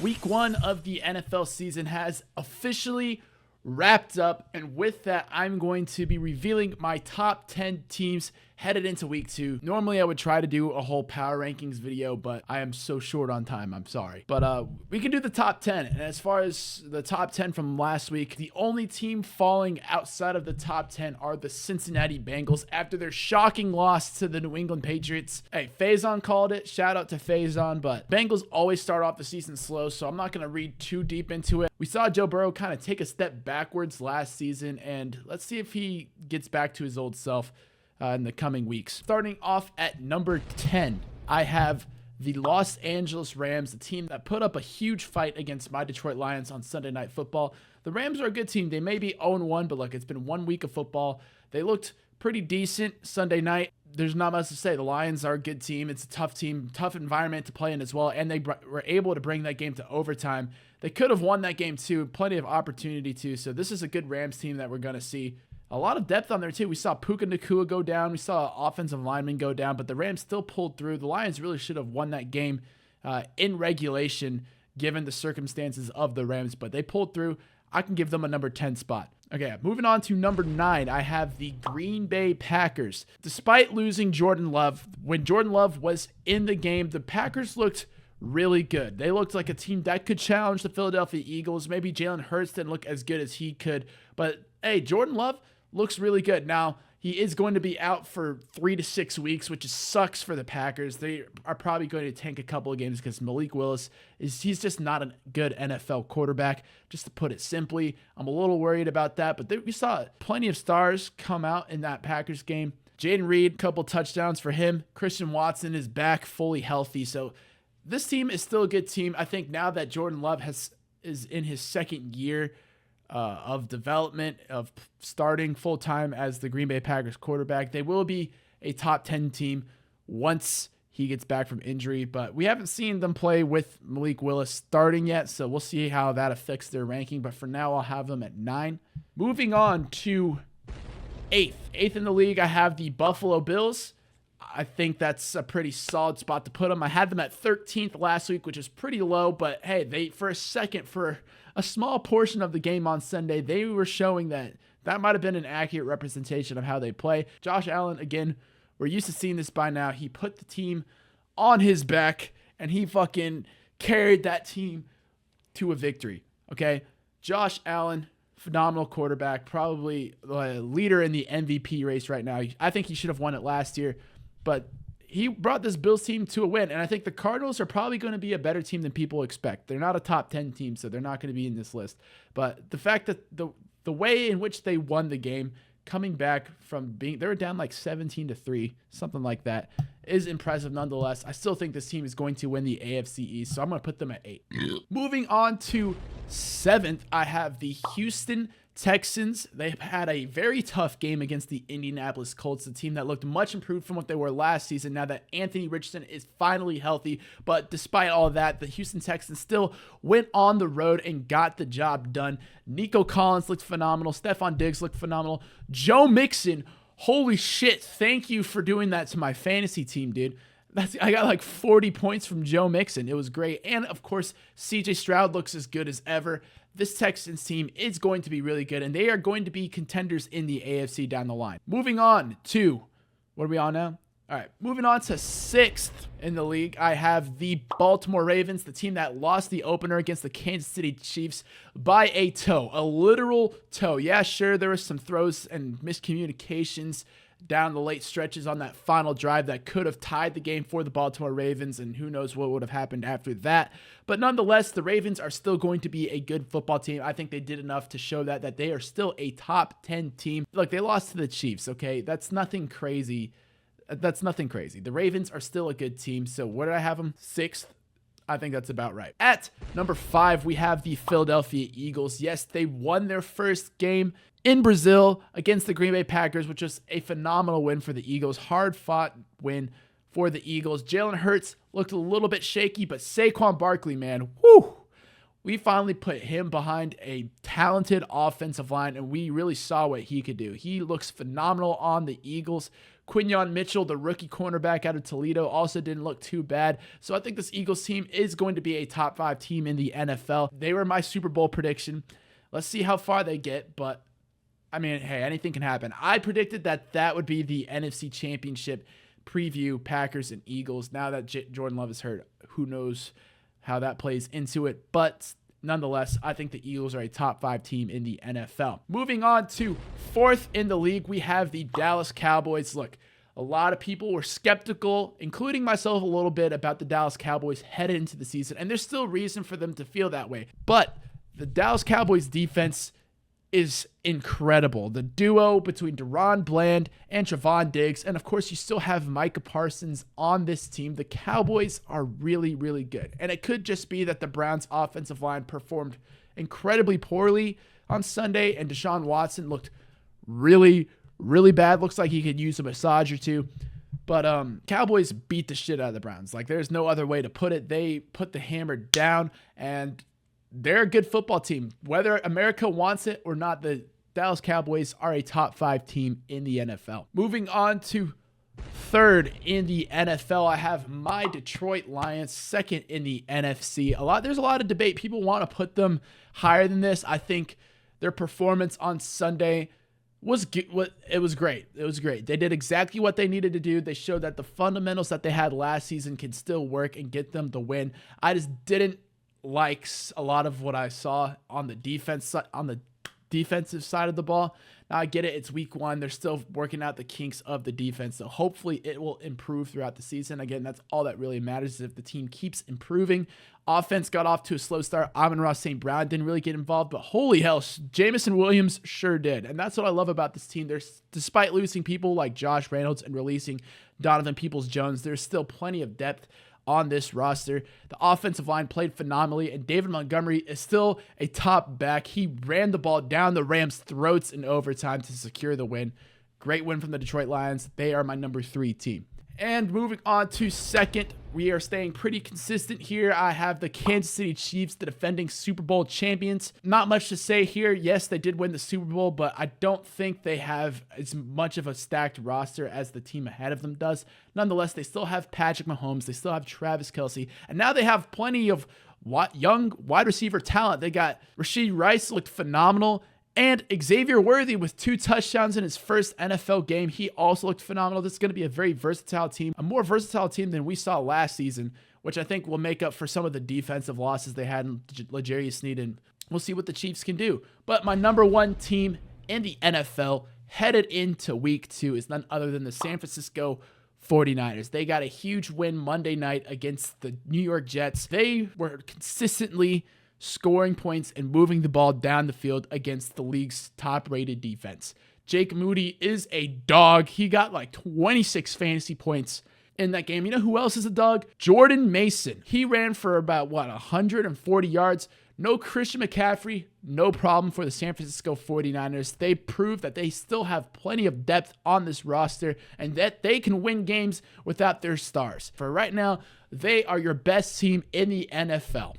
Week 1 of the NFL season has officially wrapped up, and with that, I'm going to be revealing my top 10 teams headed into week 2. Normally, I would try to do a whole power rankings video, but I am so short on time. I'm sorry. But we can do the top 10. And as far as the top 10 from last week, the only team falling outside of the top 10 are the Cincinnati Bengals after their shocking loss to the New England Patriots. Hey, Faison called it. Shout out to Faison. But Bengals always start off the season slow, so I'm not going to read too deep into it. We saw Joe Burrow kind of take a step backwards last season, and let's see if he gets back to his old self in the coming weeks. Starting off at number 10, I have the Los Angeles Rams, the team that put up a huge fight against my Detroit Lions on Sunday Night Football. The Rams are a good team. They may be 0-1, but look, it's been 1 week of football. They looked pretty decent Sunday night. There's not much to say. The Lions are a good team. It's a tough team, tough environment to play in as well, and they were able to bring that game to overtime. They could have won that game too, plenty of opportunity too, so this is a good Rams team that we're going to see. A lot of depth on there too. We saw Puka Nacua go down. We saw offensive linemen go down, but the Rams still pulled through. The Lions really should have won that game in regulation given the circumstances of the Rams, but they pulled through. I can give them a number 10 spot. Okay, moving on to number 9, I have the Green Bay Packers. Despite losing Jordan Love, when Jordan Love was in the game, the Packers looked really good. They looked like a team that could challenge the Philadelphia Eagles. Maybe Jalen Hurts didn't look as good as he could, but hey, Jordan Love looks really good. Now, he is going to be out for 3 to 6 weeks, which just sucks for the Packers. They are probably going to tank a couple of games because Malik Willis he's just not a good NFL quarterback, just to put it simply. I'm a little worried about that, but we saw plenty of stars come out in that Packers game. Jaden Reed, couple touchdowns for him. Christian Watson is back fully healthy, so this team is still a good team. I think now that Jordan Love is in his second year of development, of starting full-time as the Green Bay Packers quarterback, they will be a top 10 team once he gets back from injury, but we haven't seen them play with Malik Willis starting yet, so we'll see how that affects their ranking, but for now, I'll have them at 9. Moving on to 8th. 8th in the league, I have the Buffalo Bills. I think that's a pretty solid spot to put them. I had them at 13th last week, which is pretty low, but hey, for a small portion of the game on Sunday, they were showing that might have been an accurate representation of how they play. Josh Allen, again, we're used to seeing this by now. He put the team on his back, and he fucking carried that team to a victory, okay? Josh Allen, phenomenal quarterback, probably the leader in the MVP race right now. I think he should have won it last year, but he brought this Bills team to a win, and I think the Cardinals are probably going to be a better team than people expect. They're not a top 10 team, so they're not going to be in this list. But the fact that the way in which they won the game, coming back from they were down like 17-3, something like that, is impressive nonetheless. I still think this team is going to win the AFC East, so I'm going to put them at 8. Moving on to 7th, I have the Houston Texans. They've had a very tough game against the Indianapolis Colts, a team that looked much improved from what they were last season now that Anthony Richardson is finally healthy. But despite all that, the Houston Texans still went on the road and got the job done. Nico Collins looked phenomenal. Stephon Diggs looked phenomenal. Joe Mixon, holy shit, thank you for doing that to my fantasy team, dude. I got like 40 points from Joe Mixon. It was great. And, of course, C.J. Stroud looks as good as ever. This Texans team is going to be really good, and they are going to be contenders in the AFC down the line. Moving on to, what are we on now? All right, moving on to 6th in the league, I have the Baltimore Ravens, the team that lost the opener against the Kansas City Chiefs by a toe, a literal toe. Yeah, sure, there were some throws and miscommunications down the late stretches on that final drive that could have tied the game for the Baltimore Ravens, and who knows what would have happened after that. But nonetheless, the Ravens are still going to be a good football team. I think they did enough to show that they are still a top 10 team. Look, they lost to the Chiefs, okay? That's nothing crazy. The Ravens are still a good team. So where did I have them? 6th. I think that's about right. At number 5, we have the Philadelphia Eagles. Yes, they won their first game in Brazil against the Green Bay Packers, which was a phenomenal win for the Eagles. Hard-fought win for the Eagles. Jalen Hurts looked a little bit shaky, but Saquon Barkley, man, whoo! We finally put him behind a talented offensive line, and we really saw what he could do. He looks phenomenal on the Eagles. Quinyon Mitchell, the rookie cornerback out of Toledo, also didn't look too bad. So I think this Eagles team is going to be a top 5 team in the NFL. They were my Super Bowl prediction. Let's see how far they get, but I mean, hey, anything can happen. I predicted that would be the NFC Championship preview, Packers and Eagles. Now that Jordan Love is hurt, who knows how that plays into it. But nonetheless, I think the Eagles are a top 5 team in the NFL. Moving on to 4th in the league, we have the Dallas Cowboys. Look, a lot of people were skeptical, including myself a little bit, about the Dallas Cowboys headed into the season. And there's still reason for them to feel that way. But the Dallas Cowboys defense is incredible. The duo between Deron Bland and Trevon Diggs, and of course you still have Micah Parsons on this team. The Cowboys are really, really good. And it could just be that the Browns offensive line performed incredibly poorly on Sunday, and Deshaun Watson looked really, really bad. Looks like he could use a massage or two. But Cowboys beat the shit out of the Browns. Like, there's no other way to put it. They put the hammer down, and they're a good football team. Whether America wants it or not, the Dallas Cowboys are a top 5 team in the NFL. Moving on to 3rd in the NFL, I have my Detroit Lions, 2nd in the NFC. There's a lot of debate. People want to put them higher than this. I think their performance on Sunday was great. It was great. They did exactly what they needed to do. They showed that the fundamentals that they had last season can still work and get them the win. I just didn't like a lot of what I saw on the defensive side of the ball. Now, I get it. It's week 1. They're still working out the kinks of the defense. So hopefully it will improve throughout the season. Again, that's all that really matters, is if the team keeps improving. Offense got off to a slow start. Amon-Ra St. Brown didn't really get involved, but holy hell, Jamison Williams sure did. And that's what I love about this team. Despite losing people like Josh Reynolds and releasing Donovan Peoples-Jones, there's still plenty of depth on this roster. The offensive line played phenomenally, and David Montgomery is still a top back. He ran the ball down the Rams' throats in overtime to secure the win. Great win from the Detroit Lions. They are my number 3 team. And moving on to 2nd, we are staying pretty consistent here. I have the Kansas City Chiefs, the defending Super Bowl champions. Not much to say here. Yes, they did win the Super Bowl, but I don't think they have as much of a stacked roster as the team ahead of them does. Nonetheless, they still have Patrick Mahomes. They still have Travis Kelce. And now they have plenty of young wide receiver talent. They got Rashee Rice, looked phenomenal. And Xavier Worthy with 2 touchdowns in his first NFL game. He also looked phenomenal. This is going to be a very versatile team, a more versatile team than we saw last season, which I think will make up for some of the defensive losses they had in L'Jarius Sneed, and we'll see what the Chiefs can do. But my number 1 team in the NFL headed into week 2 is none other than the San Francisco 49ers. They got a huge win Monday night against the New York Jets. They were consistently scoring points and moving the ball down the field against the league's top-rated defense. Jake Moody is a dog. He got like 26 fantasy points in that game. You know who else is a dog? Jordan Mason. He ran for about, 140 yards. No Christian McCaffrey, no problem for the San Francisco 49ers. They proved that they still have plenty of depth on this roster and that they can win games without their stars. For right now, they are your best team in the NFL.